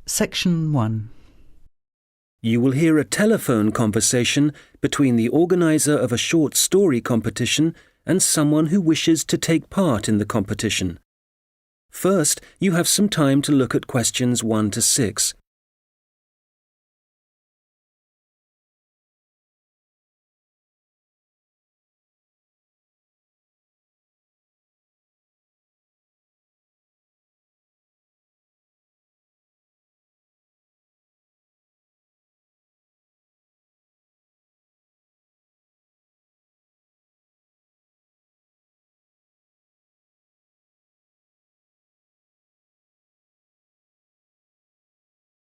Section 1. You will hear a telephone conversation between the organizer of a short story competition and someone who wishes to take part in the competition. First, you have some time to look at questions 1 to 6.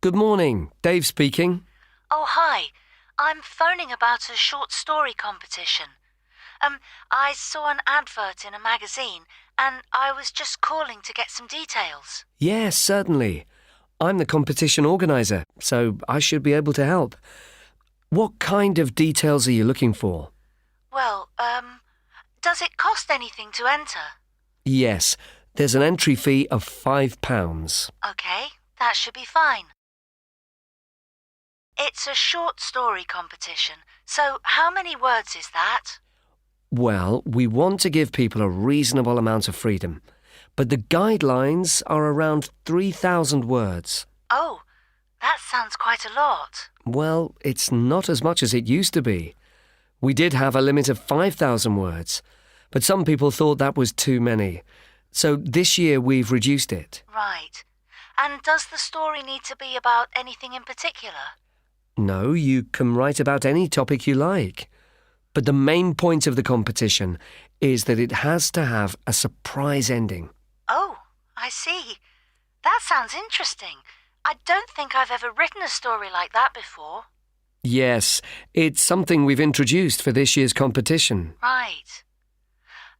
Good morning. Dave speaking. Oh, hi. I'm phoning about a short story competition. I saw an advert in a magazine and I was just calling to get some details. Yes, certainly. I'm the competition organizer, so I should be able to help. What kind of details are you looking for? Well, does it cost anything to enter? Yes, there's an entry fee of £5. Okay, that should be fine. It's a short story competition, so how many words is that? Well, we want to give people a reasonable amount of freedom, but the guidelines are around 3,000 words. Oh, that sounds quite a lot. Well, it's not as much as it used to be. We did have a limit of 5,000 words, but some people thought that was too many. So this year we've reduced it. Right. And does the story need to be about anything in particular? No, you can write about any topic you like. But the main point of the competition is that it has to have a surprise ending. Oh, I see. That sounds interesting. I don't think I've ever written a story like that before. Yes, it's something we've introduced for this year's competition. Right.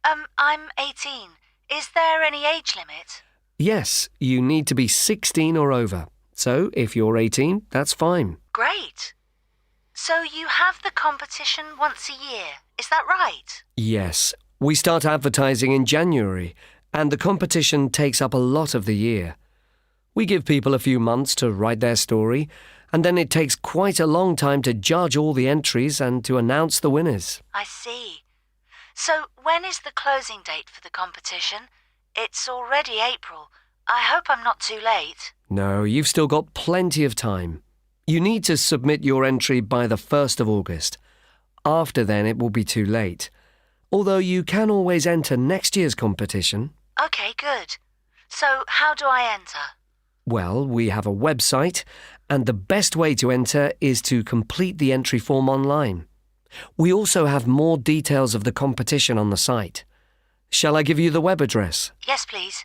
I'm 18. Is there any age limit? Yes, you need to be 16 or over. So if you're 18, that's fine. Great. So you have the competition once a year, is that right? Yes, we start advertising in January, and the competition takes up a lot of the year. We give people a few months to write their story, and then it takes quite a long time to judge all the entries and to announce the winners. I see. So when is the closing date for the competition? It's already April. I hope I'm not too late. No, you've still got plenty of time. You need to submit your entry by the 1st of August. After then, it will be too late. Although you can always enter next year's competition. Okay, good. So how do I enter? Well, we have a website, and the best way to enter is to complete the entry form online. We also have more details of the competition on the site. Shall I give you the web address? Yes, please.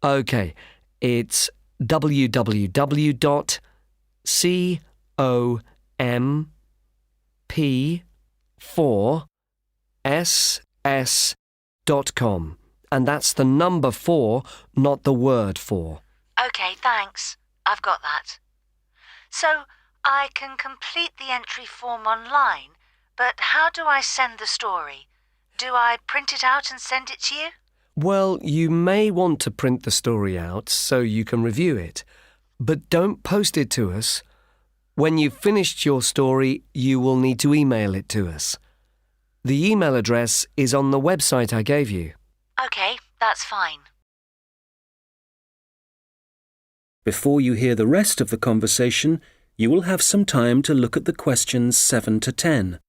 OK, it's www.comp4ss.com. And that's the number 4, not the word 4. Okay, thanks. I've got that. So I can complete the entry form online, but how do I send the story? Do I print it out and send it to you? Well, you may want to print the story out so you can review it, but don't post it to us. When you've finished your story, you will need to email it to us. The email address is on the website I gave you. Okay, that's fine. Before you hear the rest of the conversation, you will have some time to look at the questions 7 to 10.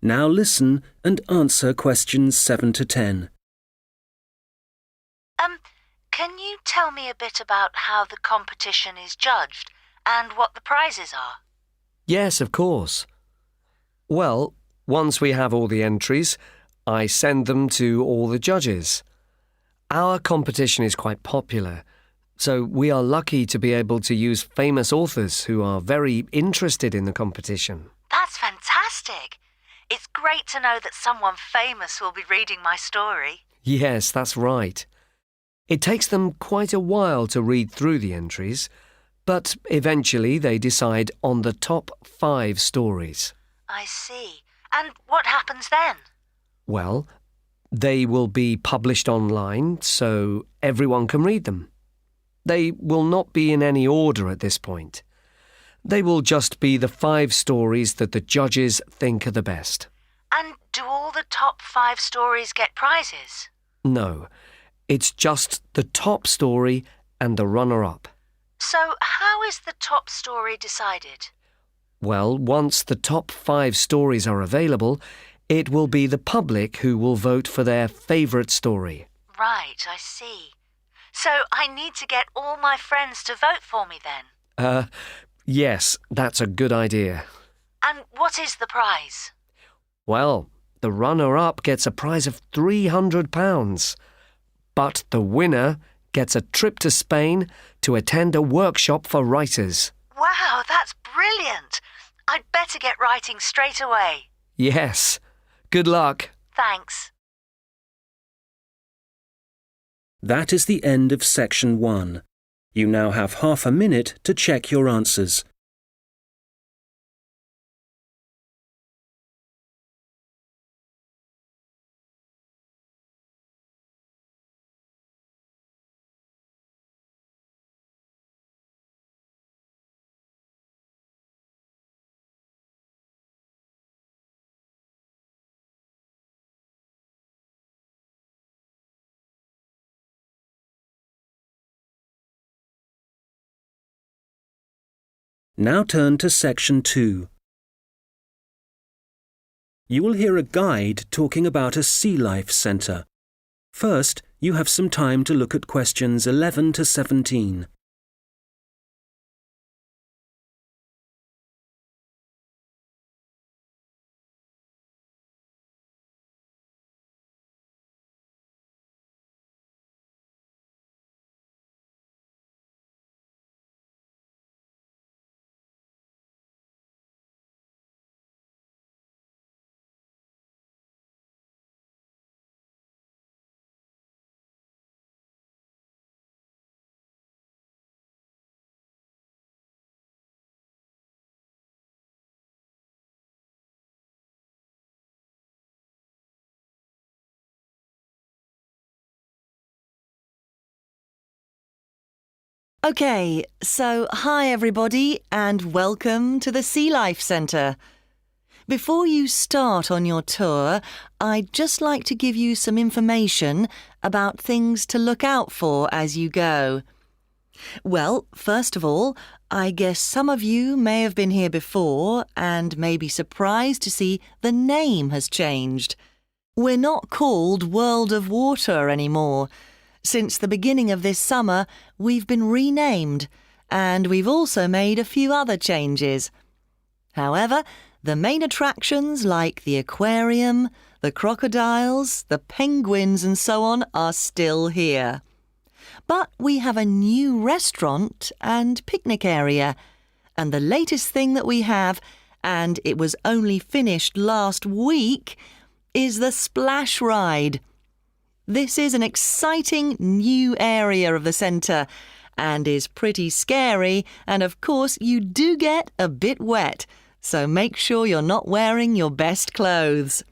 Now listen and answer questions 7 to 10. Can you tell me a bit about how the competition is judged and what the prizes are? Yes, of course. Well, once we have all the entries, I send them to all the judges. Our competition is quite popular, so we are lucky to be able to use famous authors who are very interested in the competition. That's fantastic. It's great to know that someone famous will be reading my story. Yes, that's right. It takes them quite a while to read through the entries, but eventually they decide on the top 5 stories. I see. And what happens then? Well, they will be published online so everyone can read them. They will not be in any order at this point. They will just be the 5 stories that the judges think are the best. And do all the top 5 stories get prizes? No, it's just the top story and the runner-up. So how is the top story decided? Well, once the top 5 stories are available, it will be the public who will vote for their favourite story. Right, I see. So I need to get all my friends to vote for me then? Yes, that's a good idea. And what is the prize? Well, the runner-up gets a prize of £300, but the winner gets a trip to Spain to attend a workshop for writers. Wow, that's brilliant! I'd better get writing straight away. Yes. Good luck. Thanks. That is the end of section 1. You now have half a minute to check your answers. Now turn to section 2. You will hear a guide talking about a sea life centre. First, you have some time to look at questions 11 to 17. OK, so hi everybody and welcome to the Sea Life Centre. Before you start on your tour, I'd just like to give you some information about things to look out for as you go. Well, first of all, I guess some of you may have been here before and may be surprised to see the name has changed. We're not called World of Water anymore. Since the beginning of this summer, we've been renamed, and we've also made a few other changes. However, the main attractions like the aquarium, the crocodiles, the penguins and so on are still here. But we have a new restaurant and picnic area, and the latest thing that we have, and it was only finished last week, is the splash ride. This is an exciting new area of the centre and is pretty scary, and of course you do get a bit wet, so make sure you're not wearing your best clothes.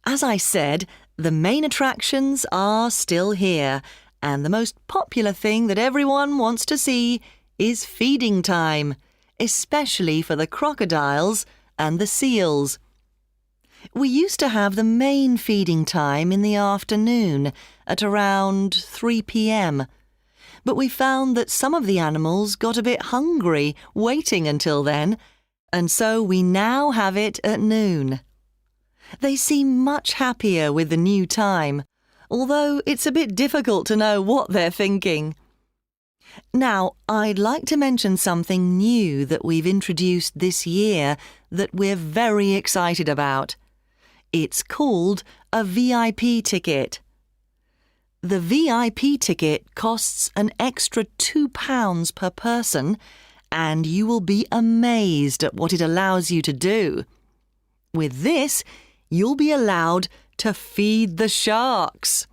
As I said, the main attractions are still here, and the most popular thing that everyone wants to see is feeding time, especially for the crocodiles and the seals. We used to have the main feeding time in the afternoon at around 3 p.m. But we found that some of the animals got a bit hungry waiting until then, and so we now have it at noon. They seem much happier with the new time, although it's a bit difficult to know what they're thinking. Now, I'd like to mention something new that we've introduced this year that we're very excited about. It's called a VIP ticket. The VIP ticket costs an extra £2 per person, and you will be amazed at what it allows you to do. With this, you'll be allowed to feed the sharks.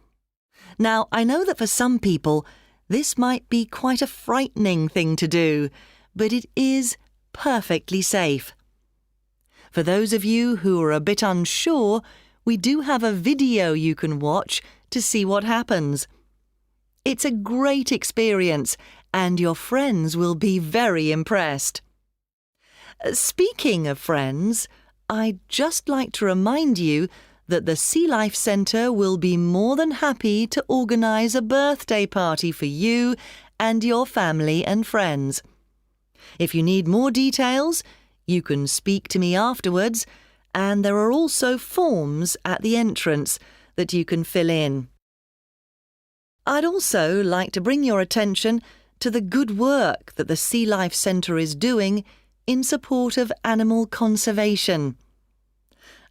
Now, I know that for some people, this might be quite a frightening thing to do, but it is perfectly safe. For those of you who are a bit unsure, we do have a video you can watch to see what happens. It's a great experience, and your friends will be very impressed. Speaking of friends, I'd just like to remind you that the Sea Life Centre will be more than happy to organise a birthday party for you and your family and friends. If you need more details, you can speak to me afterwards, and there are also forms at the entrance that you can fill in. I'd also like to bring your attention to the good work that the Sea Life Centre is doing in support of animal conservation.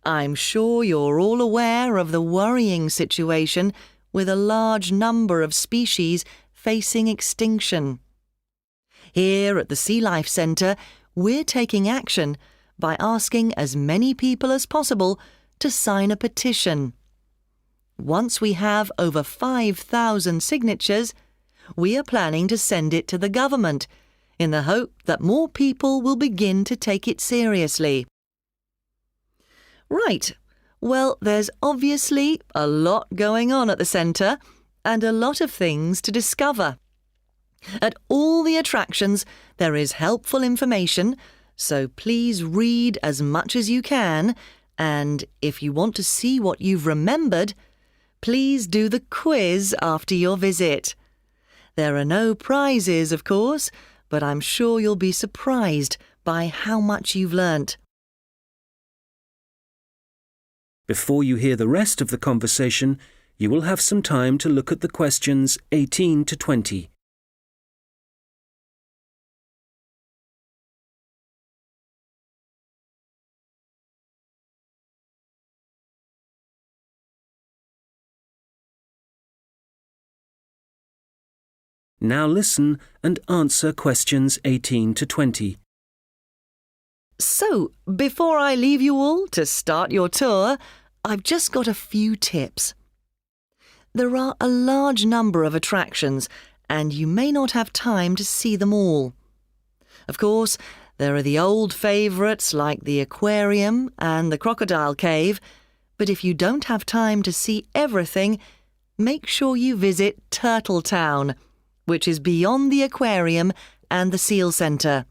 I'm sure you're all aware of the worrying situation with a large number of species facing extinction. Here at the Sea Life Centre, we're taking action by asking as many people as possible to sign a petition. Once we have over 5,000 signatures, we are planning to send it to the government in the hope that more people will begin to take it seriously. Right, well, there's obviously a lot going on at the centre and a lot of things to discover. At all the attractions, there is helpful information, so please read as much as you can, and if you want to see what you've remembered, please do the quiz after your visit. There are no prizes, of course, but I'm sure you'll be surprised by how much you've learnt. Before you hear the rest of the conversation, you will have some time to look at the questions 18 to 20. Now listen and answer questions 18 to 20. So, before I leave you all to start your tour, I've just got a few tips. There are a large number of attractions, and you may not have time to see them all. Of course, there are the old favourites like the aquarium and the crocodile cave, but if you don't have time to see everything, make sure you visit Turtle Town, which is beyond the aquarium and the seal centre.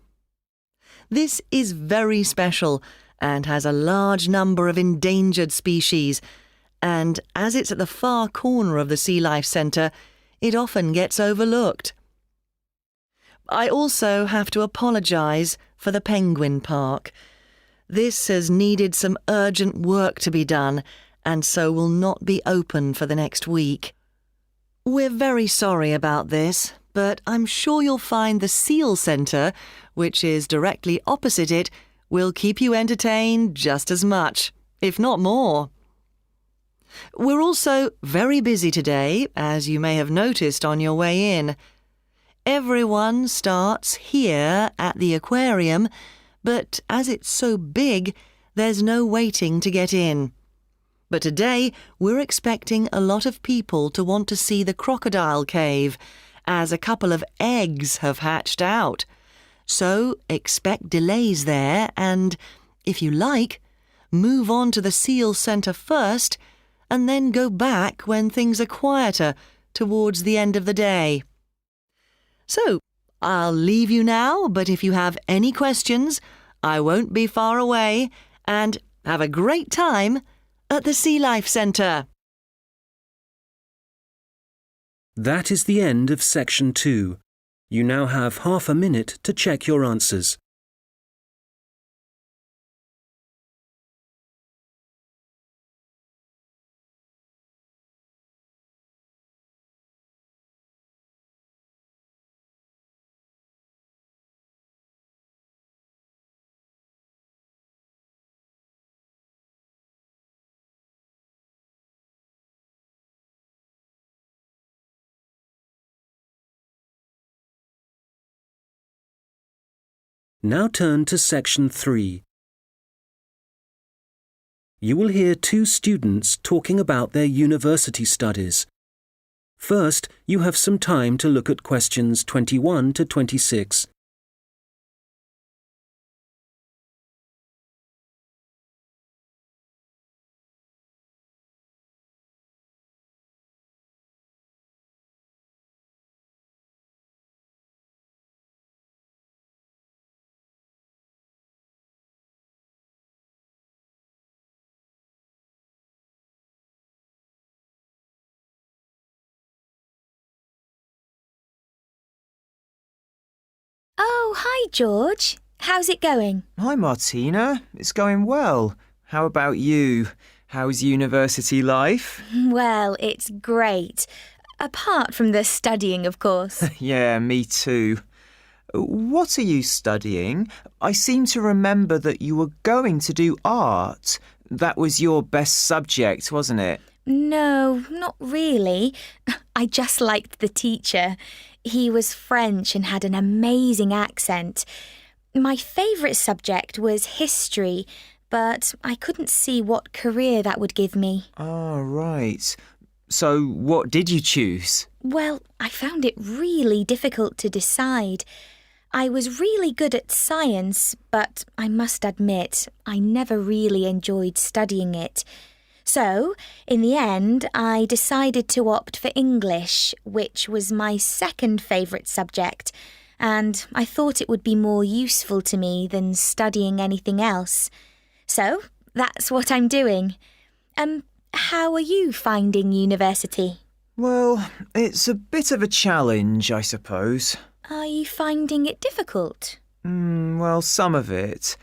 This is very special and has a large number of endangered species, and as it's at the far corner of the Sea Life Centre, it often gets overlooked. I also have to apologise for the Penguin Park. This has needed some urgent work to be done, and so will not be open for the next week. We're very sorry about this, but I'm sure you'll find the Seal Centre, which is directly opposite it, will keep you entertained just as much, if not more. We're also very busy today, as you may have noticed on your way in. Everyone starts here at the aquarium, but as it's so big, there's no waiting to get in. But today, we're expecting a lot of people to want to see the crocodile cave, as a couple of eggs have hatched out. So expect delays there and, if you like, move on to the Seal Centre first and then go back when things are quieter towards the end of the day. So, I'll leave you now, but if you have any questions, I won't be far away, and have a great time at the Sea Life Centre. That is the end of section 2. You now have half a minute to check your answers. Now turn to section 3. You will hear two students talking about their university studies. First, you have some time to look at questions 21 to 26. Oh, hi, George. How's it going? Hi, Martina. It's going well. How about you? How's university life? Well, it's great. Apart from the studying, of course. Yeah, me too. What are you studying? I seem to remember that you were going to do art. That was your best subject, wasn't it? No, not really. I just liked the teacher. He was French and had an amazing accent. My favourite subject was history, but I couldn't see what career that would give me. Oh, right. So what did you choose? Well, I found it really difficult to decide. I was really good at science, but I must admit, I never really enjoyed studying it. So, in the end, I decided to opt for English, which was my second favourite subject, and I thought it would be more useful to me than studying anything else. So, that's what I'm doing. How are you finding university? Well, it's a bit of a challenge, I suppose. Are you finding it difficult? Well, some of it.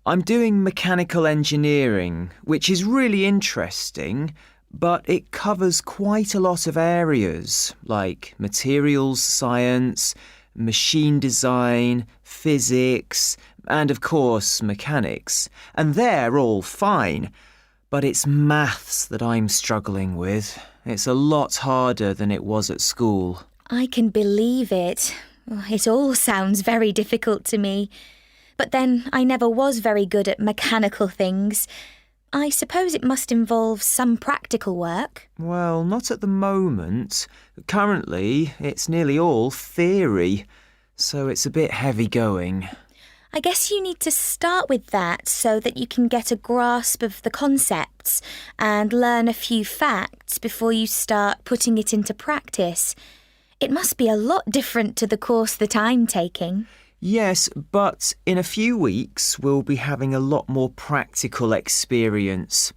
I'm doing mechanical engineering, which is really interesting, but it covers quite a lot of areas, like materials science, machine design, physics, and of course mechanics. And they're all fine, but it's maths that I'm struggling with. It's a lot harder than it was at school. I can believe it. It all sounds very difficult to me. But then I never was very good at mechanical things. I suppose it must involve some practical work. Well, not at the moment. Currently, it's nearly all theory, so it's a bit heavy going. I guess you need to start with that so that you can get a grasp of the concepts and learn a few facts before you start putting it into practice. It must be a lot different to the course that I'm taking. Yes, but in a few weeks we'll be having a lot more practical experience.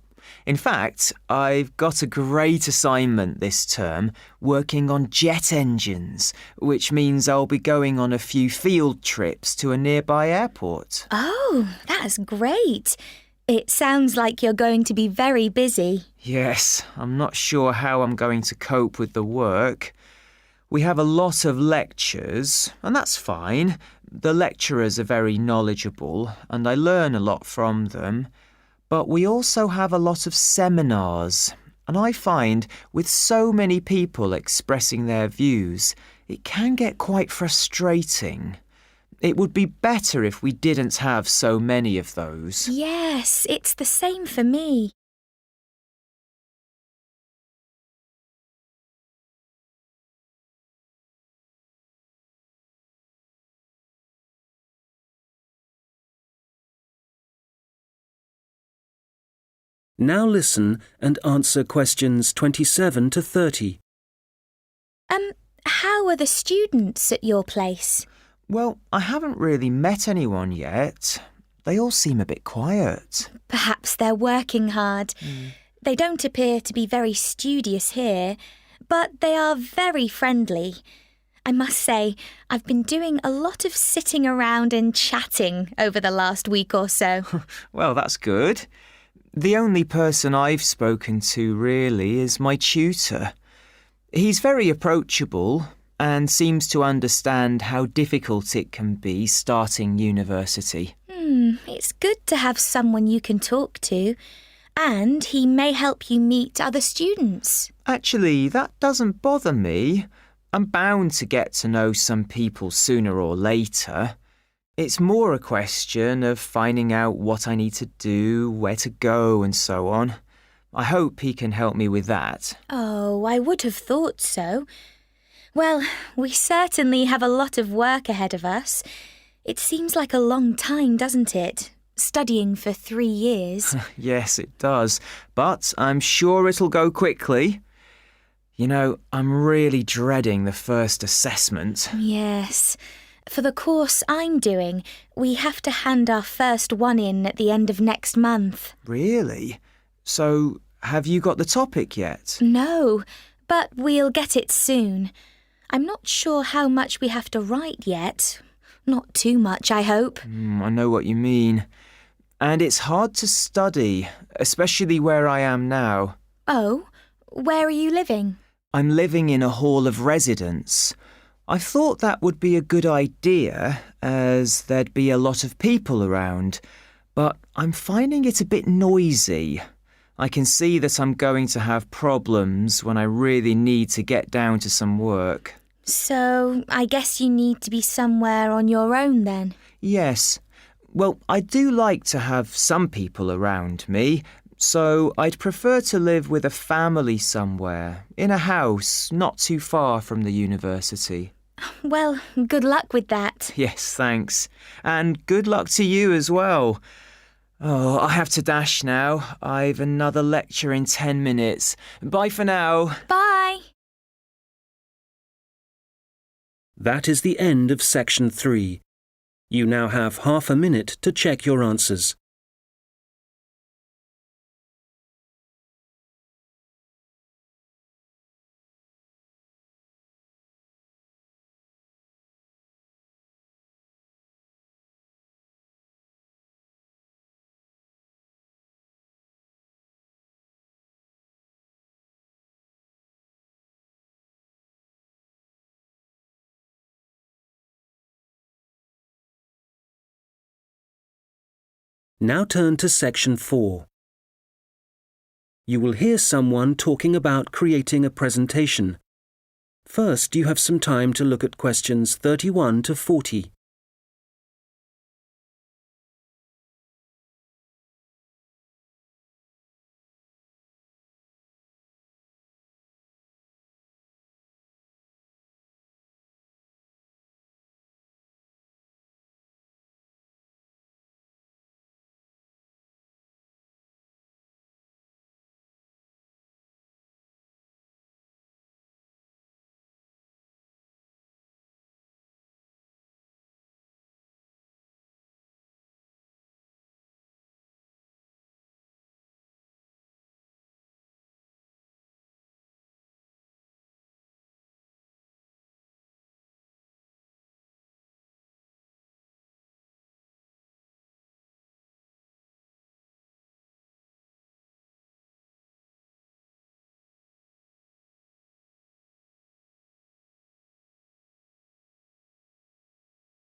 In fact, I've got a great assignment this term working on jet engines, which means I'll be going on a few field trips to a nearby airport. Oh, that's great. It sounds like you're going to be very busy. Yes, I'm not sure how I'm going to cope with the work. We have a lot of lectures, and that's fine. The lecturers are very knowledgeable, and I learn a lot from them. But we also have a lot of seminars, and I find with so many people expressing their views, it can get quite frustrating. It would be better if we didn't have so many of those. Yes, it's the same for me. Now listen and answer questions 27 to 30. How are the students at your place? Well, I haven't really met anyone yet. They all seem a bit quiet. Perhaps they're working hard. They don't appear to be very studious here, but they are very friendly. I must say, I've been doing a lot of sitting around and chatting over the last week or so. Well, that's good. The only person I've spoken to really is my tutor. He's very approachable and seems to understand how difficult it can be starting university. It's good to have someone you can talk to, and he may help you meet other students. Actually, that doesn't bother me. I'm bound to get to know some people sooner or later. It's more a question of finding out what I need to do, where to go, and so on. I hope he can help me with that. Oh, I would have thought so. Well, we certainly have a lot of work ahead of us. It seems like a long time, doesn't it? Studying for 3 years. Yes, it does. But I'm sure it'll go quickly. You know, I'm really dreading the first assessment. Yes. For the course I'm doing, we have to hand our first one in at the end of next month. Really? So, have you got the topic yet? No, but we'll get it soon. I'm not sure how much we have to write yet. Not too much, I hope. I know what you mean. And it's hard to study, especially where I am now. Oh, where are you living? I'm living in a hall of residence. I thought that would be a good idea, as there'd be a lot of people around, but I'm finding it a bit noisy. I can see that I'm going to have problems when I really need to get down to some work. So, I guess you need to be somewhere on your own then. Yes. Well, I do like to have some people around me, so I'd prefer to live with a family somewhere, in a house not too far from the university. Well, good luck with that. Yes, thanks. And good luck to you as well. Oh, I have to dash now. I've another lecture in 10 minutes. Bye for now. Bye. That is the end of section 3. You now have half a minute to check your answers. Now turn to section 4. You will hear someone talking about creating a presentation. First, you have some time to look at questions 31 to 40.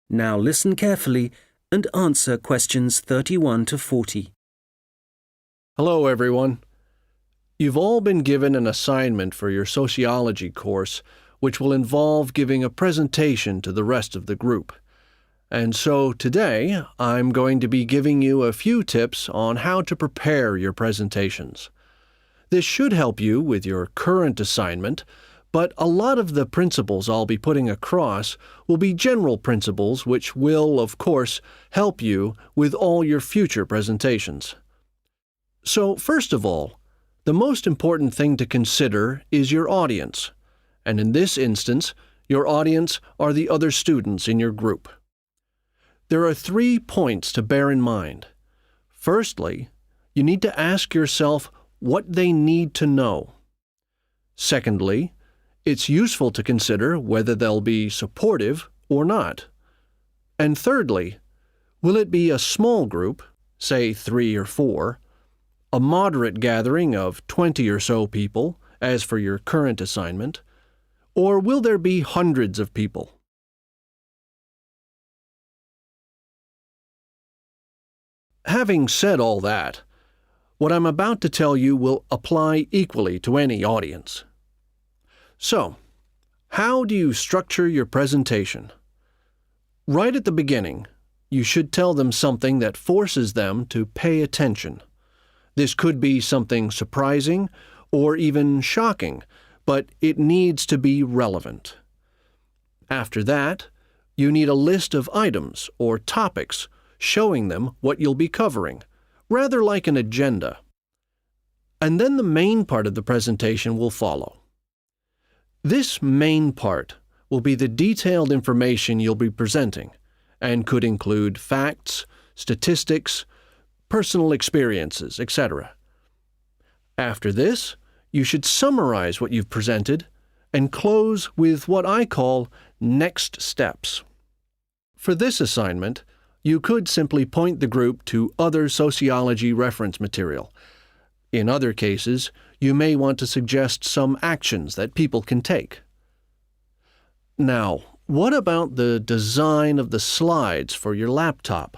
Now listen carefully and answer questions 31 to 40. Hello, everyone. You've all been given an assignment for your sociology course, which will involve giving a presentation to the rest of the group. And so today, I'm going to be giving you a few tips on how to prepare your presentations. This should help you with your current assignment, but a lot of the principles I'll be putting across will be general principles which will, of course, help you with all your future presentations. So, first of all, the most important thing to consider is your audience, and in this instance, your audience are the other students in your group. There are 3 points to bear in mind. Firstly, you need to ask yourself what they need to know. Secondly, it's useful to consider whether they'll be supportive or not. And thirdly, will it be a small group, say 3 or 4, a moderate gathering of 20 or so people, as for your current assignment, or will there be hundreds of people? Having said all that, what I'm about to tell you will apply equally to any audience. So, how do you structure your presentation? Right at the beginning, You should tell them something that forces them to pay attention. This could be something surprising or even shocking, but it needs to be relevant. After that, you need a list of items or topics showing them what you'll be covering, rather like an agenda. And then the main part of the presentation will follow. This main part will be the detailed information you'll be presenting, and could include facts, statistics, personal experiences, etc. After this, you should summarize what you've presented and close with what I call next steps. For this assignment, you could simply point the group to other sociology reference material. In other cases, you may want to suggest some actions that people can take. Now, what about the design of the slides for your laptop?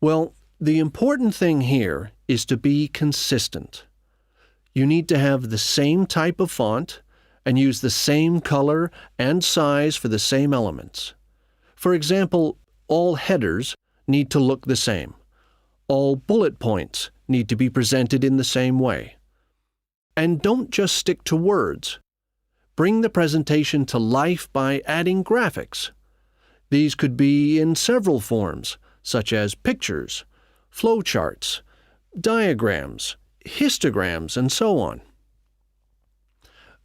Well, the important thing here is to be consistent. You need to have the same type of font and use the same color and size for the same elements. For example, all headers need to look the same. All bullet points need to be presented in the same way. And don't just stick to words. Bring the presentation to life by adding graphics. These could be in several forms, such as pictures, flowcharts, diagrams, histograms, and so on.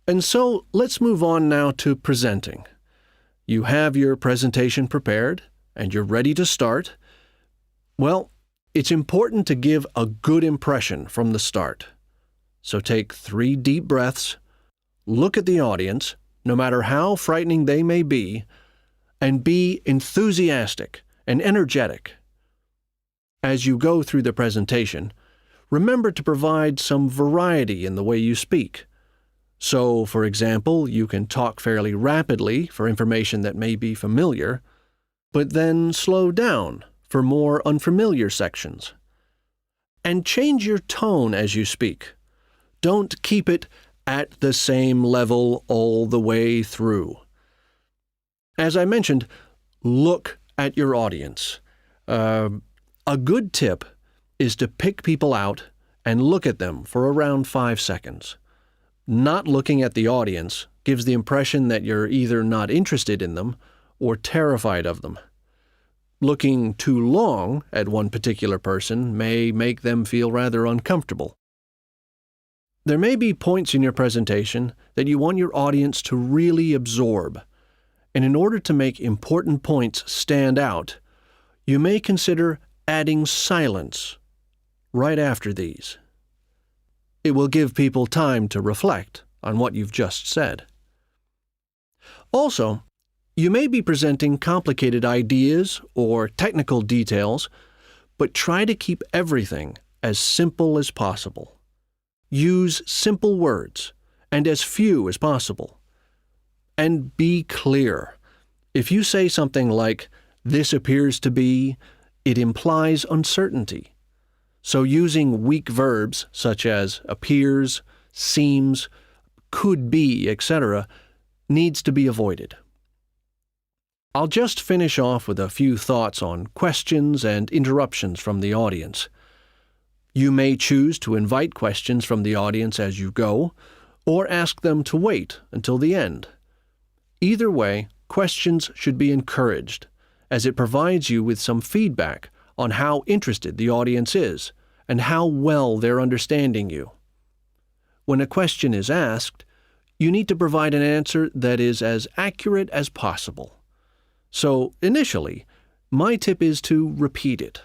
And so let's move on now to presenting. You have your presentation prepared, and you're ready to start. Well, it's important to give a good impression from the start. So take 3 deep breaths, look at the audience, no matter how frightening they may be, and be enthusiastic and energetic. As you go through the presentation, remember to provide some variety in the way you speak. So, for example, you can talk fairly rapidly for information that may be familiar, but then slow down for more unfamiliar sections. And change your tone as you speak. Don't keep it at the same level all the way through. As I mentioned, look at your audience. A good tip is to pick people out and look at them for around 5 seconds. Not looking at the audience gives the impression that you're either not interested in them or terrified of them. Looking too long at one particular person may make them feel rather uncomfortable. There may be points in your presentation that you want your audience to really absorb, and in order to make important points stand out, you may consider adding silence right after these. It will give people time to reflect on what you've just said. Also, you may be presenting complicated ideas or technical details, but try to keep everything as simple as possible. Use simple words and as few as possible. And be clear. If you say something like, "This appears to be," it implies uncertainty. So using weak verbs such as appears, seems, could be, etc., needs to be avoided. I'll just finish off with a few thoughts on questions and interruptions from the audience. You may choose to invite questions from the audience as you go, or ask them to wait until the end. Either way, questions should be encouraged, as it provides you with some feedback on how interested the audience is and how well they're understanding you. When a question is asked, you need to provide an answer that is as accurate as possible. So, initially, my tip is to repeat it.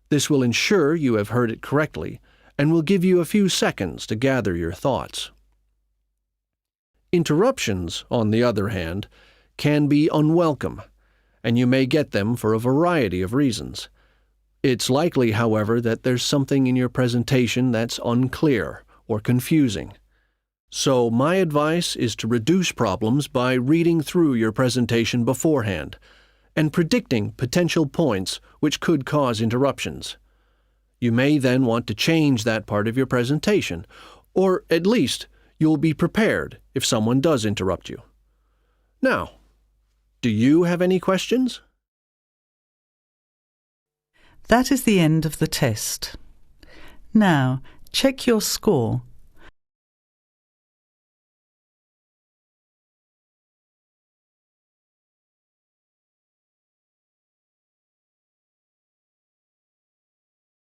This will ensure you have heard it correctly and will give you a few seconds to gather your thoughts. Interruptions, on the other hand, can be unwelcome, and you may get them for a variety of reasons. It's likely, however, that there's something in your presentation that's unclear or confusing. So my advice is to reduce problems by reading through your presentation beforehand and predicting potential points which could cause interruptions. You may then want to change that part of your presentation, or at least you'll be prepared if someone does interrupt you. Now, do you have any questions? That is the end of the test. Now, check your score